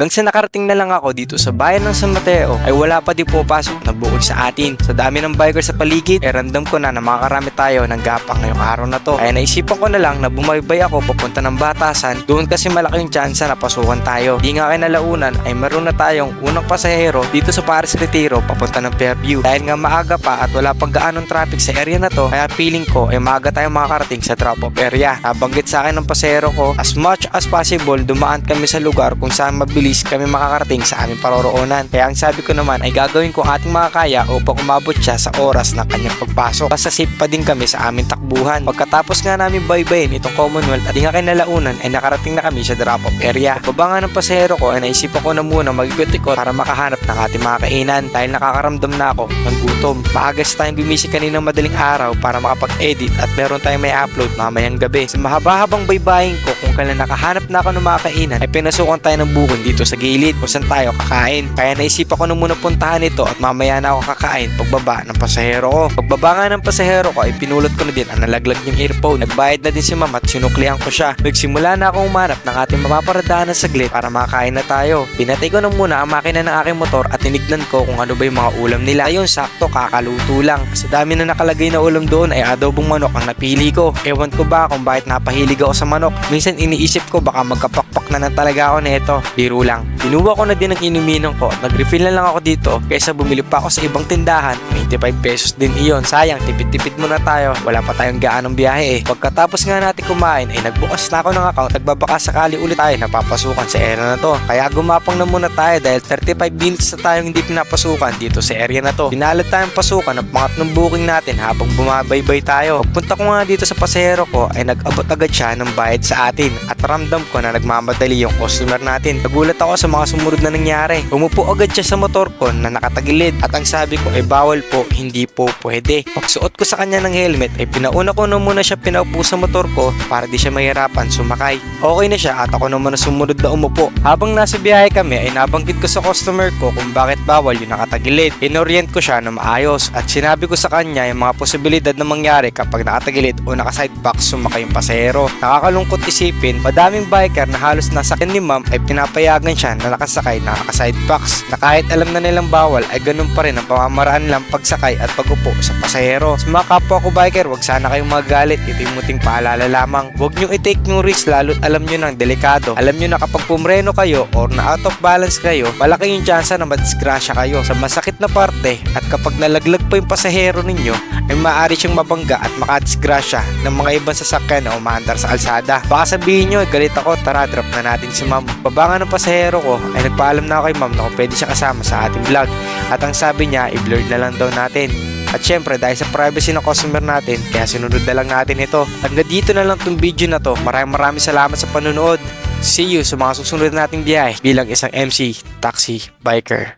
Hanggang sa nakarating na lang ako dito sa bayan ng San Mateo ay wala pa di pupasok na bukod sa atin. Sa dami ng biker sa paligid, random ko na makakarami tayo ng gapang ngayong araw na to. Kaya naisipan ko na lang na bumaybay ako papunta ng Batasan. Doon kasi malaki yung tsansa na pasukan tayo. Di nga kinalaunan ay meron na tayong unang pasahero dito sa Paris Retiro papunta ng Fairview. Dahil nga maaga pa at wala pang gaanong traffic sa area na to, kaya feeling ko ay maaga tayong makakarating sa drop-off area. Nabanggit sa akin ng pasahero ko, as much as possible dumaan kami sa lugar kung saan mabilis kami makakarating sa aming paroroonan. Kaya ang sabi ko naman ay gagawin ko ating makakaya upang umabot siya sa oras ng kanyang pagpasok. Basta safe pa din kami sa aming takbuhan. Pagkatapos nga namin baybayin itong Commonwealth at di nga kinalaunan ay nakarating na kami sa drop-off area. Pagbaba nga ng pasahero ko ay naisipan ko na muna mag-ikot-ikot para makahanap ng ating mga kainan dahil nakakaramdam na ako ng gutom. Maagas tayong bumisi kaninang madaling araw para makapag-edit at meron tayong may upload mamayang gabi. Sa mahaba-habang baybayin ko kung kailan nakahanap na ako ng mga kainan ay pinasukan tayo ng bukid dito sa gilid kung saan tayo kakain. Kaya naisipan ko na muna puntahan ito at mamaya na ako kakain pagbaba ng pasahero ko. Pagbaba nga ng pasahero ko ay pinulot ko na din ang nalaglag niyang earphone. Nagbayad na din si mama at sinuklihan ko siya. Nagsimula na akong umanap ng ating mapaparadahan saglit para makakain na tayo. Pinatay ko na muna ang makina ng aking motor at tinignan ko kung ano ba yung mga ulam nila. Ayun, sakto kakaluto lang. Sa dami na nakalagay na ulam doon ay adobong manok ang napili ko. Ewan ko ba kung bakit napahilig ako sa manok. Minsan iniisip ko baka magkapakpak na talaga ako nito. Biro lang. Binuwa ko na din ang inuminan ko at nag-refill na lang ako dito kaysa bumili pa ako sa ibang tindahan. 25 pesos din iyon. Sayang, tipid-tipid muna tayo. Wala pa tayong gaanong biyahe eh. Pagkatapos nga natin kumain ay nagbukas na ako ng account. Nagbabaka sakali ulit tayo napapasukan sa area na to. Kaya gumapang na muna tayo dahil 35 minutes na tayong hindi pinapasukan dito sa area na to. Pinalad tayong pasukan ng pangatlong booking natin habang bumabaybay tayo. Pagpunta ko nga dito sa pasahero ko ay nag-abot agad siya ng bayad sa atin at ramdam ko na nagmamadali yung customer natin. Nagulat ako sa mga sumunod na nangyari. Umupo agad siya sa motor ko na nakatagilid at ang sabi ko ay bawal po, hindi po pwede. Pagsuot ko sa kanya ng helmet ay pinauna ko na muna siya pinaupo sa motor ko para di siya mahirapan sumakay. Okay na siya at ako naman na sumunod na umupo. Habang nasa biyahe kami ay nabanggit ko sa customer ko kung bakit bawal yung nakatagilid. Inorient ko siya na maayos at sinabi ko sa kanya yung mga posibilidad na mangyari kapag nakatagilid o naka-sidebox sumakay yung pasahero. Nakakalungkot isipin, madaming biker na halos nasa akin ni ma'am ay pinapayagan siya na nakasakay na naka-sidebox na kahit alam na nilang bawal ay ganun pa rin ang pamamaraan lang pagsakay at pagupo sa pasahero. Sa mga kapwa ko biker, wag sana kayong magalit. Ito yung muting paalala lamang. Huwag nyo i-take yung risk lalo't alam nyo ng delikado. Alam nyo na kapag pumreno kayo or na out of balance kayo, malaki yung tsansa na madisgrasya kayo sa masakit na parte at kapag nalaglag pa yung pasahero ninyo ay maaari siyang mabangga at makadisgrasya ng mga ibang sasakyan na umaandar sa kalsada. Baka sabihin nyo, galit ako, tara drop na natin si ma'am. Babangan ng pasahero ko ay nagpaalam na ako kay ma'am na kung pwede siya kasama sa ating vlog at ang sabi niya i-blur na lang daw natin. At syempre dahil sa privacy ng customer natin, kaya sinunod na lang natin ito. Hanggang dito na lang tong video na to. Maraming salamat sa panonood. See you sa mga susunod nating biyahe bilang isang MC Taxi Biker.